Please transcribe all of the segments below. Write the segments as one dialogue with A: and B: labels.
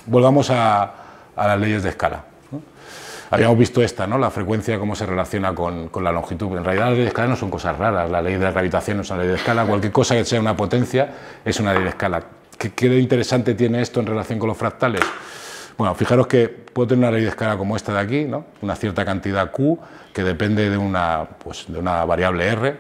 A: volvamos a las leyes de escala, ¿no? Habíamos visto esta, ¿no? La frecuencia, cómo se relaciona con la longitud. En realidad las leyes de escala no son cosas raras, la ley de la gravitación no es una ley de escala, cualquier cosa que sea una potencia es una ley de escala. ¿Qué de interesante tiene esto en relación con los fractales? Bueno, fijaros que puedo tener una ley de escala como esta de aquí, ¿no? Una cierta cantidad Q que depende de una variable R,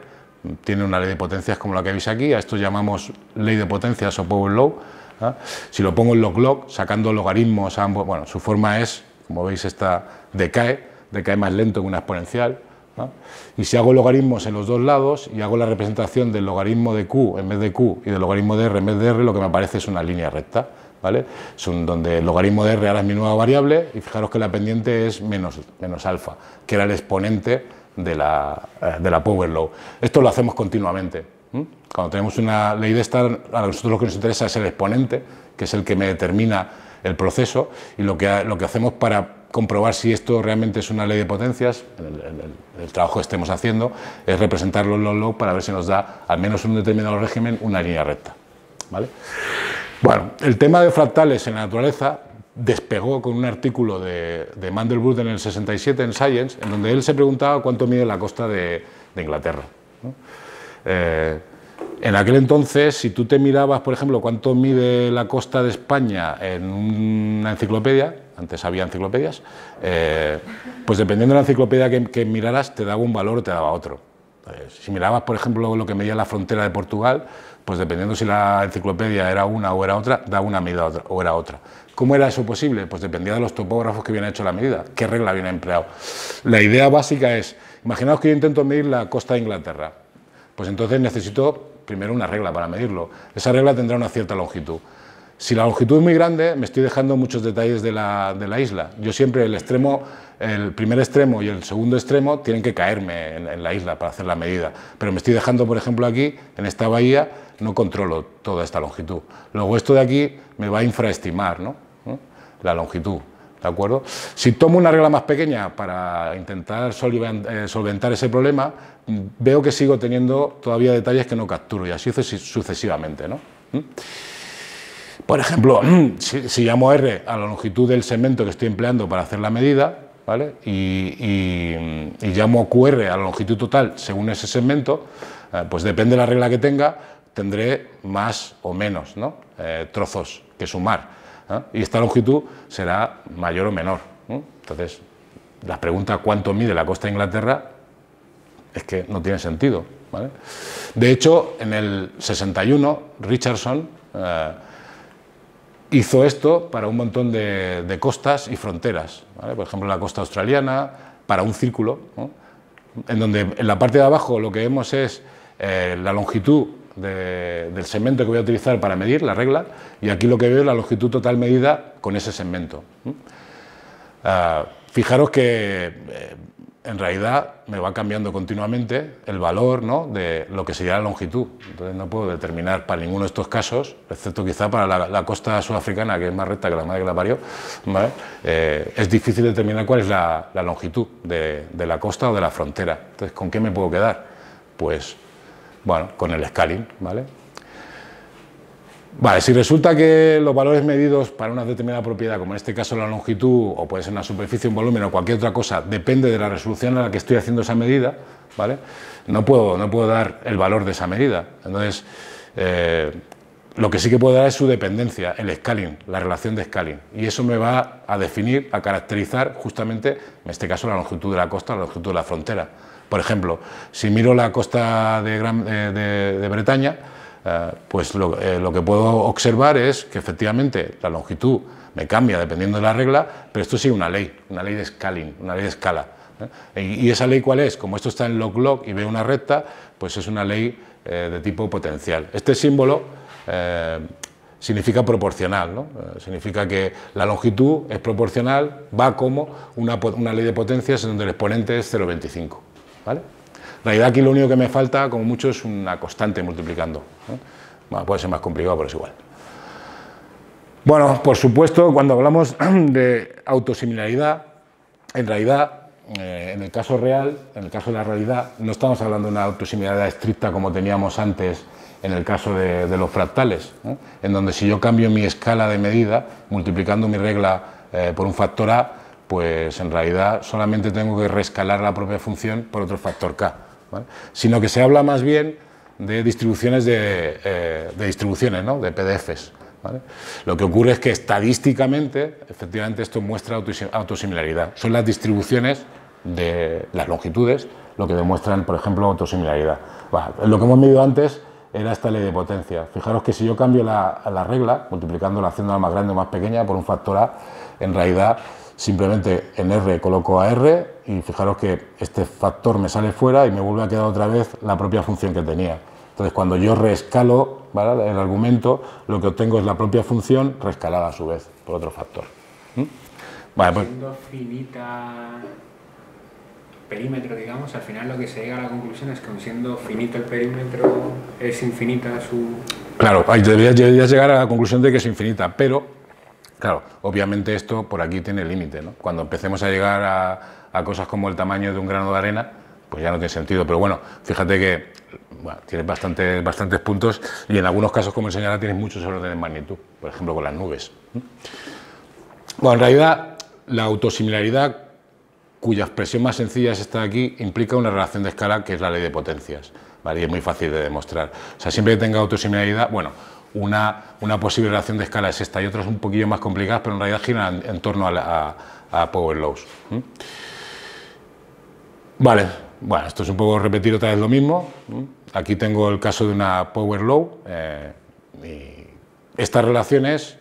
A: tiene una ley de potencias como la que veis aquí, a esto llamamos ley de potencias o power law, ¿no? Si lo pongo en log-log, sacando logaritmos a ambos, bueno, su forma es, como veis, esta decae más lento que una exponencial, ¿no? Y si hago logaritmos en los dos lados y hago la representación del logaritmo de Q en vez de Q y del logaritmo de R en vez de R, lo que me aparece es una línea recta, ¿vale? Son donde el logaritmo de R ahora es mi nueva variable y fijaros que la pendiente es menos alfa, que era el exponente de la power law. Esto lo hacemos continuamente. Cuando tenemos una ley de esta, a nosotros lo que nos interesa es el exponente, que es el que me determina el proceso, y lo que hacemos para comprobar si esto realmente es una ley de potencias, el trabajo que estemos haciendo, es representarlo en log-log para ver si nos da, al menos en un determinado régimen, una línea recta, ¿vale? Bueno, el tema de fractales en la naturaleza despegó con un artículo de Mandelbrot en el 67 en Science, en donde él se preguntaba cuánto mide la costa de Inglaterra, ¿no? En aquel entonces, si tú te mirabas, por ejemplo, cuánto mide la costa de España en una enciclopedia, antes había enciclopedias, pues dependiendo de la enciclopedia que miraras, te daba un valor o te daba otro. Si mirabas, por ejemplo, lo que medía la frontera de Portugal, pues dependiendo si la enciclopedia era una o era otra, daba una medida o era otra. ¿Cómo era eso posible? Pues dependía de los topógrafos que habían hecho la medida, qué regla habían empleado. La idea básica es, imaginaos que yo intento medir la costa de Inglaterra, pues entonces necesito primero una regla para medirlo. Esa regla tendrá una cierta longitud. Si la longitud es muy grande, me estoy dejando muchos detalles de la isla. Yo siempre el primer extremo y el segundo extremo tienen que caerme en la isla para hacer la medida. Pero me estoy dejando, por ejemplo, aquí, en esta bahía, no controlo toda esta longitud. Luego esto de aquí me va a infraestimar, ¿no? La longitud, ¿de acuerdo? Si tomo una regla más pequeña para intentar solventar ese problema, veo que sigo teniendo todavía detalles que no capturo y así sucesivamente, ¿no? Por ejemplo, si llamo R a la longitud del segmento que estoy empleando para hacer la medida, ¿vale? Y llamo QR a la longitud total según ese segmento, pues depende de la regla que tenga, tendré más o menos, ¿no? Trozos que sumar, ¿no? Y esta longitud será mayor o menor, ¿no? Entonces, la pregunta ¿cuánto mide la costa de Inglaterra? Es que no tiene sentido, ¿vale? De hecho, en el 61, Richardson hizo esto para un montón de costas y fronteras, ¿vale? Por ejemplo, la costa australiana, para un círculo, ¿no? En donde en la parte de abajo lo que vemos es la longitud del segmento que voy a utilizar para medir la regla, y aquí lo que veo es la longitud total medida con ese segmento. Fijaros que en realidad me va cambiando continuamente el valor, ¿no?, de lo que sería la longitud. Entonces no puedo determinar para ninguno de estos casos, excepto quizá para la costa sudafricana, que es más recta que la madre que la parió, ¿vale? Es difícil determinar cuál es la longitud de la costa o de la frontera. Entonces, ¿con qué me puedo quedar? Pues, bueno, con el scaling, ¿vale? Vale, si resulta que los valores medidos para una determinada propiedad, como en este caso la longitud, o puede ser una superficie, un volumen o cualquier otra cosa, depende de la resolución a la que estoy haciendo esa medida, ¿vale? No puedo dar el valor de esa medida. Entonces, lo que sí que puedo dar es su dependencia, el scaling, la relación de scaling. Y eso me va a definir, a caracterizar justamente, en este caso, la longitud de la costa o la longitud de la frontera. Por ejemplo, si miro la costa de Bretaña, pues lo que puedo observar es que efectivamente la longitud me cambia dependiendo de la regla, pero esto sí es una ley de scaling, una ley de escala, ¿eh? ¿Y esa ley cuál es? Como esto está en log-log y veo una recta, pues es una ley de tipo potencial. Este símbolo significa proporcional, ¿no? Significa que la longitud es proporcional, va como una ley de potencias en donde el exponente es 0,25, ¿vale? En realidad aquí lo único que me falta, como mucho, es una constante multiplicando, ¿eh? Bueno, puede ser más complicado, pero es igual. Bueno, por supuesto, cuando hablamos de autosimilaridad, en realidad, en el caso real, en el caso de la realidad, no estamos hablando de una autosimilaridad estricta como teníamos antes en el caso de los fractales, en donde si yo cambio mi escala de medida, multiplicando mi regla por un factor A, pues en realidad solamente tengo que reescalar la propia función por otro factor K, ¿vale? Sino que se habla más bien de distribuciones de distribuciones, ¿no? De PDFs, ¿vale? Lo que ocurre es que estadísticamente, efectivamente, esto muestra autosimilaridad. Son las distribuciones de las longitudes lo que demuestran, por ejemplo, autosimilaridad. Bueno, lo que hemos medido antes era esta ley de potencia. Fijaros que si yo cambio la regla, multiplicándola, haciéndola más grande o más pequeña por un factor A, en realidad simplemente en R coloco a R y fijaros que este factor me sale fuera y me vuelve a quedar otra vez la propia función que tenía. Entonces, cuando yo reescalo, ¿vale?, el argumento, lo que obtengo es la propia función reescalada a su vez por otro factor. Vale, pues,
B: siendo finita perímetro, digamos, al final lo que se llega a la conclusión es que siendo finito el perímetro es infinita su...
A: Claro, deberías llegar a la conclusión de que es infinita, pero, claro, obviamente esto por aquí tiene límite, ¿no? Cuando empecemos a llegar a cosas como el tamaño de un grano de arena, pues ya no tiene sentido, pero bueno, fíjate que bueno, tienes bastantes puntos y en algunos casos, como enseñará, tienes muchos órdenes de magnitud, por ejemplo con las nubes. Bueno, en realidad la autosimilaridad, cuya expresión más sencilla es esta de aquí, implica una relación de escala que es la ley de potencias, ¿vale? Y es muy fácil de demostrar. O sea, siempre que tenga autosimilaridad, bueno, una posible relación de escala es esta y otras un poquillo más complicadas, pero en realidad giran en torno a power laws. Vale, bueno, esto es un poco repetir otra vez lo mismo. Aquí tengo el caso de una power law. Y estas relaciones,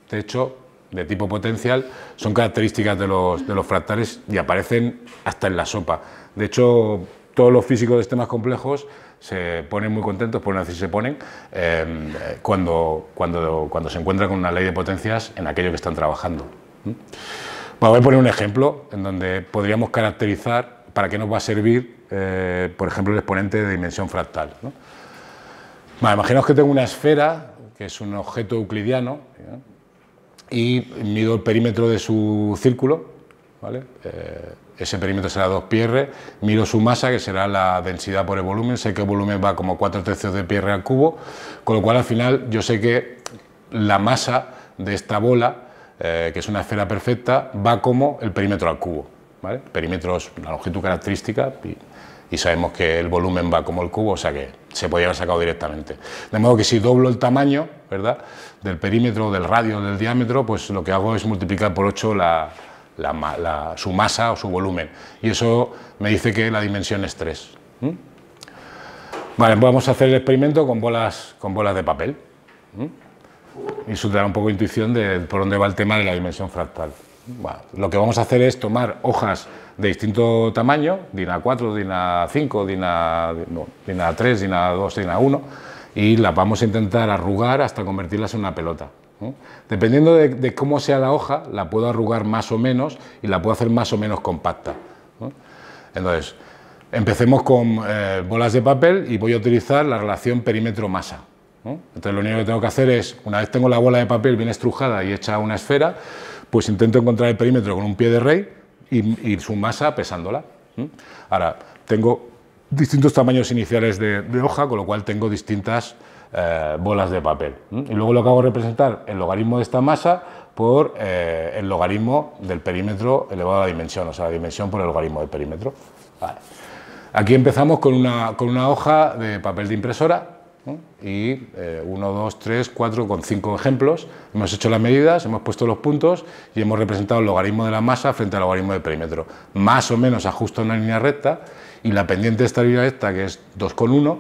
A: de hecho, de tipo potencial, son características de los fractales y aparecen hasta en la sopa. De hecho, todos los físicos de sistemas complejos se ponen muy contentos, por no decir se ponen, cuando se encuentran con una ley de potencias en aquello que están trabajando. Bueno, voy a poner un ejemplo en donde podríamos caracterizar para qué nos va a servir, por ejemplo, el exponente de dimensión fractal, ¿no? Vale, imaginaos que tengo una esfera, que es un objeto euclidiano, ¿no?, y mido el perímetro de su círculo, ¿vale? Ese perímetro será 2πr, mido su masa, que será la densidad por el volumen, sé que el volumen va como 4/3 de πr al cubo, con lo cual al final yo sé que la masa de esta bola, que es una esfera perfecta, va como el perímetro al cubo, ¿vale? El perímetro es una longitud característica y sabemos que el volumen va como el cubo, o sea que se podría haber sacado directamente. De modo que si doblo el tamaño, ¿verdad?, del perímetro, del radio, del diámetro, pues lo que hago es multiplicar por 8 su masa o su volumen. Y eso me dice que la dimensión es 3. Vale, pues vamos a hacer el experimento con bolas de papel. Y eso te da un poco de intuición de por dónde va el tema de la dimensión fractal. Bueno, lo que vamos a hacer es tomar hojas de distinto tamaño, DIN A4, DIN A5, DIN A3, DIN A2, DIN A1, y las vamos a intentar arrugar hasta convertirlas en una pelota. Dependiendo de cómo sea la hoja, la puedo arrugar más o menos y la puedo hacer más o menos compacta. Entonces, empecemos con bolas de papel y voy a utilizar la relación perímetro-masa. Entonces, lo único que tengo que hacer es, una vez tengo la bola de papel bien estrujada y hecha una esfera, pues intento encontrar el perímetro con un pie de rey y su masa pesándola. Ahora, tengo distintos tamaños iniciales de hoja, con lo cual tengo distintas bolas de papel. Y luego lo que hago es representar el logaritmo de esta masa por el logaritmo del perímetro elevado a la dimensión, o sea, la dimensión por el logaritmo del perímetro. Vale. Aquí empezamos con una hoja de papel de impresora, ¿no? Y 1, 2, 3, 4, con 5 ejemplos. Hemos hecho las medidas, hemos puesto los puntos y hemos representado el logaritmo de la masa frente al logaritmo del perímetro. Más o menos ajusta una línea recta y la pendiente de esta línea recta, que es 2,1,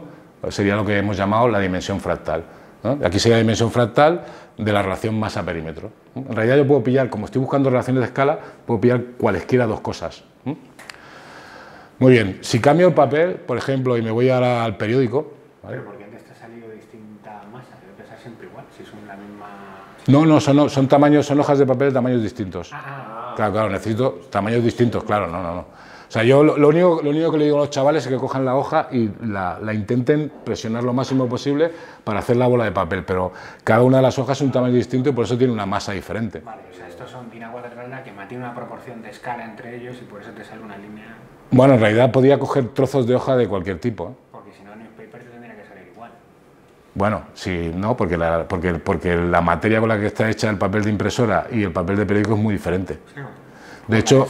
A: sería lo que hemos llamado la dimensión fractal, ¿no? Aquí sería la dimensión fractal de la relación masa-perímetro. En realidad yo puedo pillar, como estoy buscando relaciones de escala, puedo pillar cualesquiera dos cosas. Muy bien, si cambio el papel, por ejemplo, y me voy ahora al periódico, ¿vale?
B: ¿Pero por qué antes te ha salido distinta masa? Debe pesar siempre igual, si son la misma...
A: No, son tamaños, son hojas de papel de tamaños distintos.
B: Ah.
A: Claro, necesito tamaños distintos, claro, no. O sea, yo lo único que le digo a los chavales es que cojan la hoja y la intenten presionar lo máximo posible para hacer la bola de papel, pero cada una de las hojas es un tamaño distinto y por eso tiene una masa diferente.
B: Vale, o sea, estos son DIN A4 que mantiene una proporción de escala entre ellos y por eso te sale una línea...
A: Bueno, en realidad podría coger trozos de hoja de cualquier tipo, ¿eh?
B: Porque si no, en el paper te tendría que salir igual.
A: Bueno, sí, no, porque la materia con la que está hecha el papel de impresora y el papel de periódico es muy diferente. De hecho,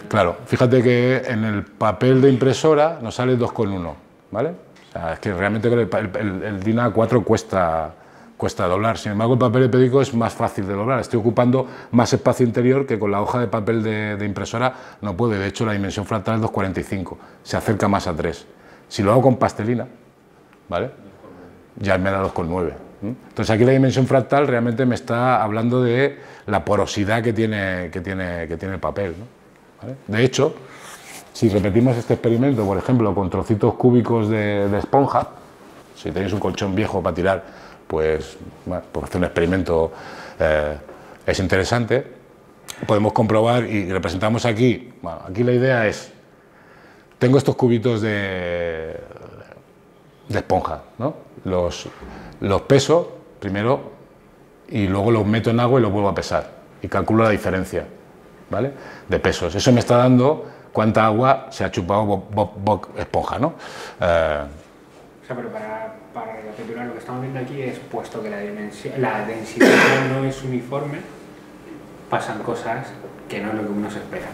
A: claro, fíjate que en el papel de impresora nos sale 2,1, ¿vale? O sea, es que realmente el DIN A4 cuesta doblar. Sin embargo, el papel de periódico es más fácil de doblar. Estoy ocupando más espacio interior que con la hoja de papel de impresora no puede. De hecho, la dimensión fractal es 2,45, se acerca más a 3. Si lo hago con pastelina, ¿vale?, ya me da 2,9. Entonces aquí la dimensión fractal realmente me está hablando de la porosidad que tiene el papel, ¿no? ¿Vale? De hecho, si repetimos este experimento, por ejemplo, con trocitos cúbicos de esponja, si tenéis un colchón viejo para tirar, pues, bueno, pues hacer un experimento es interesante. Podemos comprobar y representamos aquí, bueno, aquí la idea es, tengo estos cubitos de esponja, ¿no? Los peso primero y luego los meto en agua y los vuelvo a pesar y calculo la diferencia, ¿vale?, de pesos. Eso me está dando cuánta agua se ha chupado Bob Esponja, ¿no? O sea,
B: pero para recapitular, lo que estamos viendo aquí es, puesto que la densidad no es uniforme, pasan cosas que no es lo que uno se espera.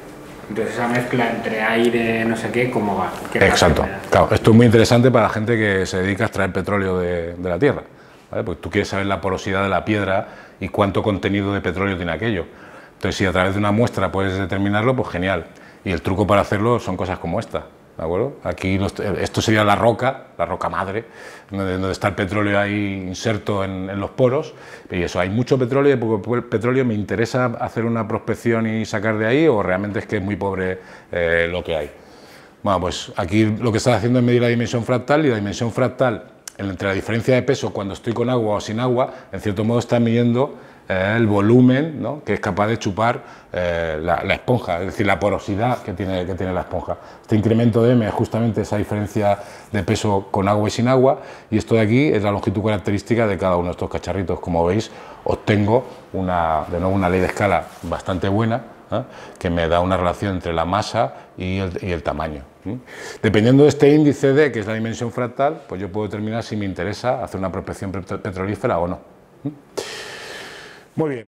B: Entonces esa mezcla entre aire, no sé qué, ¿cómo va?
A: Exacto. Claro, esto es muy interesante para la gente que se dedica a extraer petróleo de la tierra, ¿vale? Porque tú quieres saber la porosidad de la piedra y cuánto contenido de petróleo tiene aquello. Entonces, si a través de una muestra puedes determinarlo, pues genial. Y el truco para hacerlo son cosas como esta, ¿de acuerdo? Aquí esto sería la roca madre, donde está el petróleo ahí inserto en los poros, y eso, hay mucho petróleo, y poco petróleo, ¿me interesa hacer una prospección y sacar de ahí, o realmente es que es muy pobre lo que hay? Bueno, pues aquí lo que estás haciendo es medir la dimensión fractal, y la dimensión fractal, entre la diferencia de peso cuando estoy con agua o sin agua, en cierto modo está midiendo el volumen, ¿no?, que es capaz de chupar la esponja, es decir, la porosidad que tiene la esponja. Este incremento de M es justamente esa diferencia de peso con agua y sin agua, y esto de aquí es la longitud característica de cada uno de estos cacharritos. Como veis, obtengo de nuevo una ley de escala bastante buena, que me da una relación entre la masa y el tamaño. Dependiendo de este índice D, que es la dimensión fractal, pues yo puedo determinar si me interesa hacer una prospección petrolífera o no. Muy bien.